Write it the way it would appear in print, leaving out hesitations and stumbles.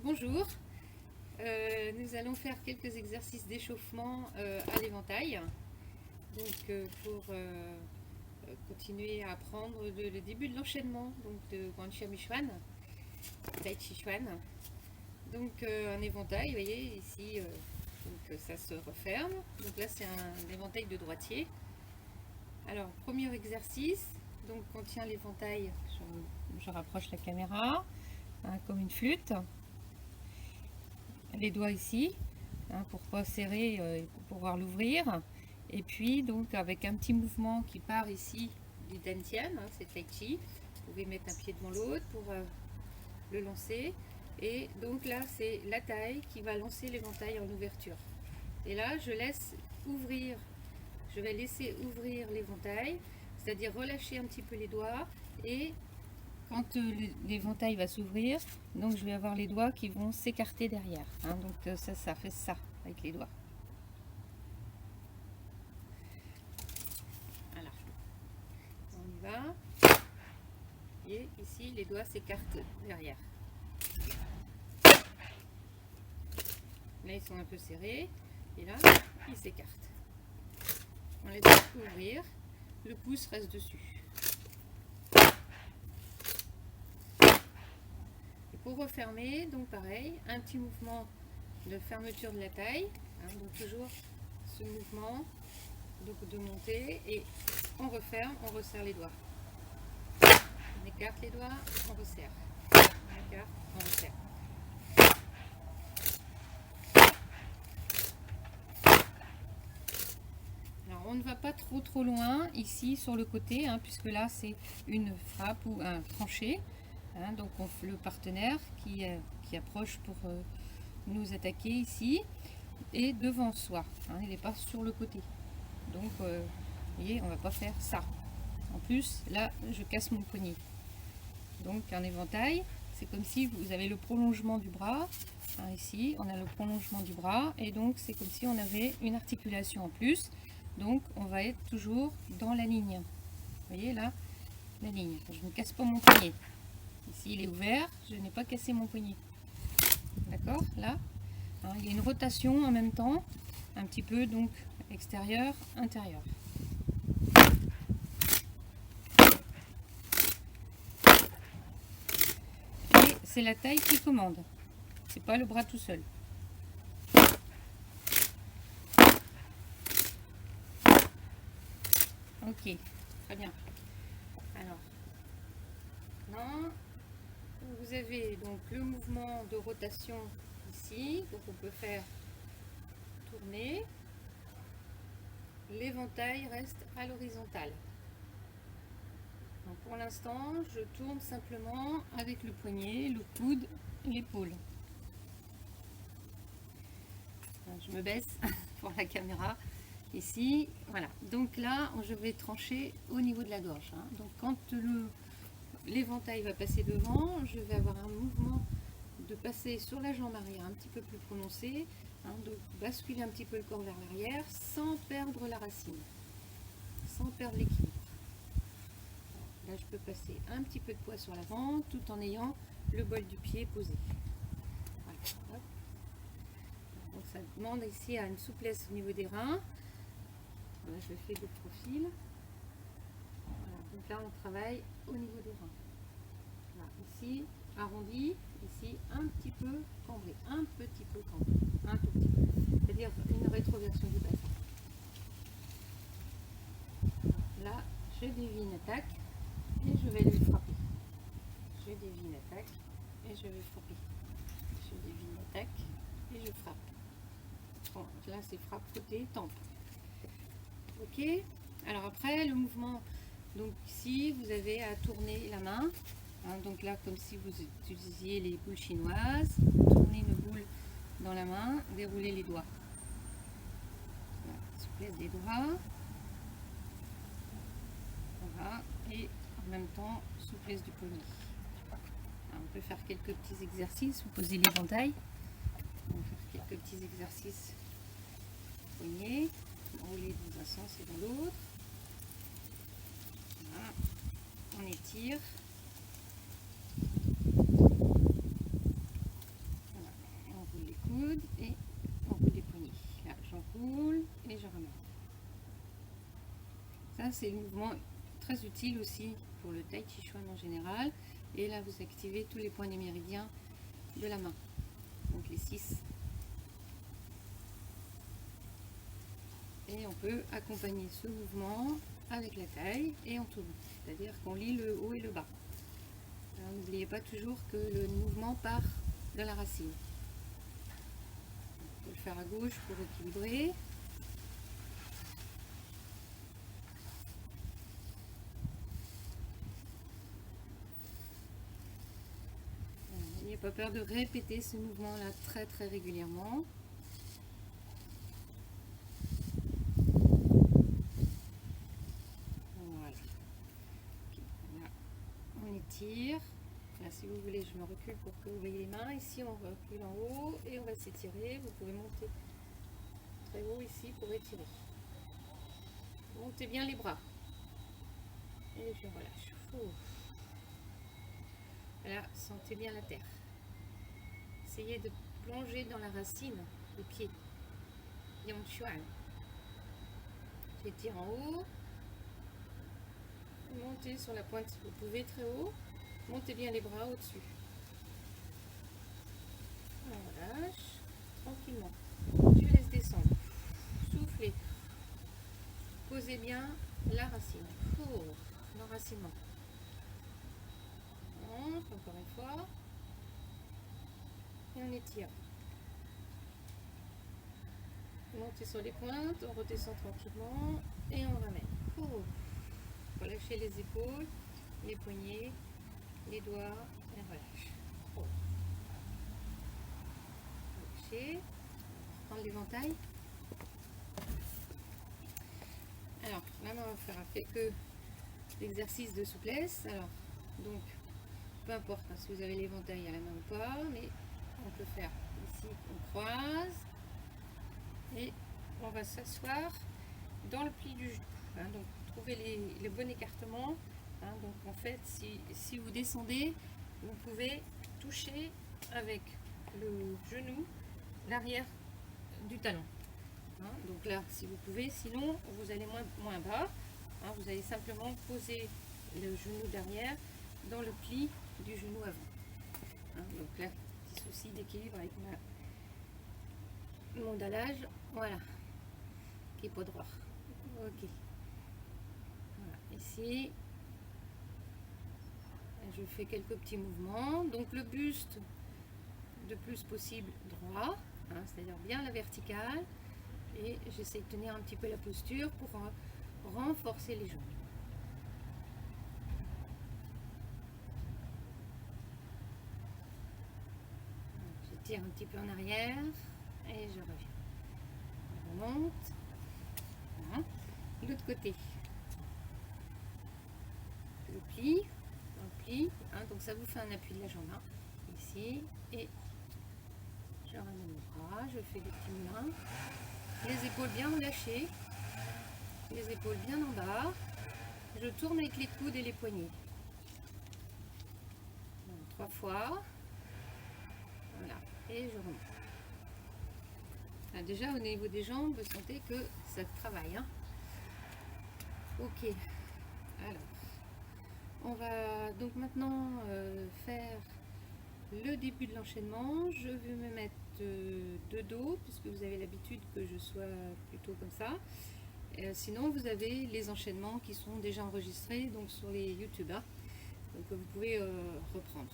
Bonjour, nous allons faire quelques exercices d'échauffement à l'éventail. Donc pour continuer à apprendre le début de l'enchaînement de Guanxia Michuan, Tai Chi Chuan. Donc un éventail, vous voyez ici, donc, ça se referme. Donc là c'est un éventail de droitier. Alors premier exercice, donc on tient l'éventail, je rapproche la caméra, hein, comme une flûte. Les doigts ici, hein, pour pas serrer et pour pouvoir l'ouvrir. Et puis donc avec un petit mouvement qui part ici du dantian, hein, c'est Tai Chi. Vous pouvez mettre un pied devant l'autre pour le lancer. Et donc là c'est la taille qui va lancer l'éventail en ouverture. Et là je laisse ouvrir, je vais laisser ouvrir l'éventail, c'est-à-dire relâcher un petit peu les doigts et quand l'éventail va s'ouvrir, donc je vais avoir les doigts qui vont s'écarter derrière. Hein, donc ça fait ça avec les doigts. Voilà. On y va. Et ici, les doigts s'écartent derrière. Là, ils sont un peu serrés. Et là, ils s'écartent. On les laisse ouvrir. Le pouce reste dessus. Pour refermer, donc pareil, un petit mouvement de fermeture de la taille, hein, donc toujours ce mouvement donc de montée et on referme, on resserre les doigts. On écarte les doigts, on resserre. On écarte, on resserre. Alors on ne va pas trop loin ici sur le côté, hein, puisque là c'est une frappe ou un tranché. Hein, donc le partenaire qui approche pour nous attaquer ici et devant soi, hein, il n'est pas sur le côté. Donc vous voyez, on va pas faire ça. En plus là je casse mon poignet. Donc un éventail, c'est comme si vous avez le prolongement du bras, hein, ici on a le prolongement du bras et donc c'est comme si on avait une articulation en plus. Donc on va être toujours dans la ligne. Vous voyez là, la ligne. Je ne casse pas mon poignet. Ici il est ouvert, je n'ai pas cassé mon poignet. D'accord, là, hein, il y a une rotation en même temps, un petit peu donc extérieur, intérieur. Et c'est la taille qui commande, c'est pas le bras tout seul. Ok, très bien. Alors, maintenant, vous avez donc le mouvement de rotation ici, donc on peut faire tourner. L'éventail reste à l'horizontale. Pour l'instant, je tourne simplement avec le poignet, le coude, l'épaule. Je me baisse pour la caméra. Ici, voilà. Donc là, je vais trancher au niveau de la gorge. Hein. Donc quand l'éventail va passer devant, je vais avoir un mouvement de passer sur la jambe arrière un petit peu plus prononcé, hein, de basculer un petit peu le corps vers l'arrière sans perdre la racine, sans perdre l'équilibre. Là, je peux passer un petit peu de poids sur l'avant tout en ayant le bol du pied posé. Voilà. Donc ça demande ici à une souplesse au niveau des reins. Là, je fais de profil. Voilà. Donc là, on travaille au niveau des reins. Là, ici, arrondi, ici, un petit peu cambré, un petit peu cambré, un tout petit peu. C'est-à-dire une rétroversion du bassin. Là, je dévie une attaque et je vais lui frapper. Je dévie une attaque et je vais frapper. Je dévie une attaque et je frappe. Bon, là, c'est frappe côté tempe. Ok. Alors après, le mouvement. Donc ici, vous avez à tourner la main. Hein, donc là, comme si vous utilisiez les boules chinoises. Tournez une boule dans la main, déroulez les doigts. Voilà, souplesse des doigts. Voilà. Et en même temps, souplesse du poignet. Alors, on peut faire quelques petits exercices. Vous posez l'éventail. On va faire quelques petits exercices. Poignet. Rouler dans un sens et dans l'autre. Voilà. On étire. Ça, c'est le mouvement très utile aussi pour le Tai Chi Chuan en général. Et là, vous activez tous les points des méridiens de la main. Donc les 6. Et on peut accompagner ce mouvement avec la taille et en tournant. C'est-à-dire qu'on lie le haut et le bas. N'oubliez pas toujours que le mouvement part de la racine. On peut le faire à gauche pour équilibrer. N'ayez pas peur de répéter ce mouvement-là très très régulièrement. Voilà. Okay. Là, on étire. Là, si vous voulez, je me recule pour que vous voyez les mains. Ici, on recule en haut et on va s'étirer. Vous pouvez monter très haut ici pour étirer. Montez bien les bras. Et je relâche. Voilà, sentez bien la terre. Essayez de plonger dans la racine des pieds. Yang Chuan. J'étire en haut. Montez sur la pointe si vous pouvez très haut. Montez bien les bras au-dessus. On relâche tranquillement. Je laisse descendre. Soufflez. Posez bien la racine. L'enracinement. Encore une fois. Et on étire. Montez sur les pointes, on redescend tranquillement et on ramène. Relâchez les épaules, les poignets, les doigts et relâche. Relâchez. Prendre l'éventail. Alors là, on va faire quelques exercices de souplesse. Alors, donc, peu importe hein, si vous avez l'éventail à la main ou pas, mais on peut faire ici, on croise et on va s'asseoir dans le pli du genou. Hein, donc, trouvez le bon écartement. Hein, donc, en fait, si vous descendez, vous pouvez toucher avec le genou l'arrière du talon. Hein, donc là, si vous pouvez, sinon vous allez moins bas. Hein, vous allez simplement poser le genou derrière dans le pli du genou avant. Hein, donc là, petit souci d'équilibre avec mon dallage. Voilà, qui n'est pas droit. Ok. Voilà, ici, je fais quelques petits mouvements. Donc le buste, de plus possible droit, hein, c'est-à-dire bien la verticale. Et j'essaie de tenir un petit peu la posture pour renforcer les jambes. Je tire un petit peu en arrière et je reviens. Je remonte. Voilà. L'autre côté. Le pli. Hein, donc ça vous fait un appui de la jambe. Hein, ici. Et je ramène les bras. Je fais des petits moulins. Les épaules bien relâchées. Les épaules bien en bas. Je tourne avec les coudes et les poignets. 3 fois. Voilà. Et je remonte. Ah, déjà au niveau des jambes, vous sentez que ça travaille. Hein. Ok. Alors, on va donc maintenant faire le début de l'enchaînement. Je vais me mettre de dos, puisque vous avez l'habitude que je sois plutôt comme ça. Sinon, vous avez les enchaînements qui sont déjà enregistrés donc sur les YouTube. Hein. Donc vous pouvez reprendre.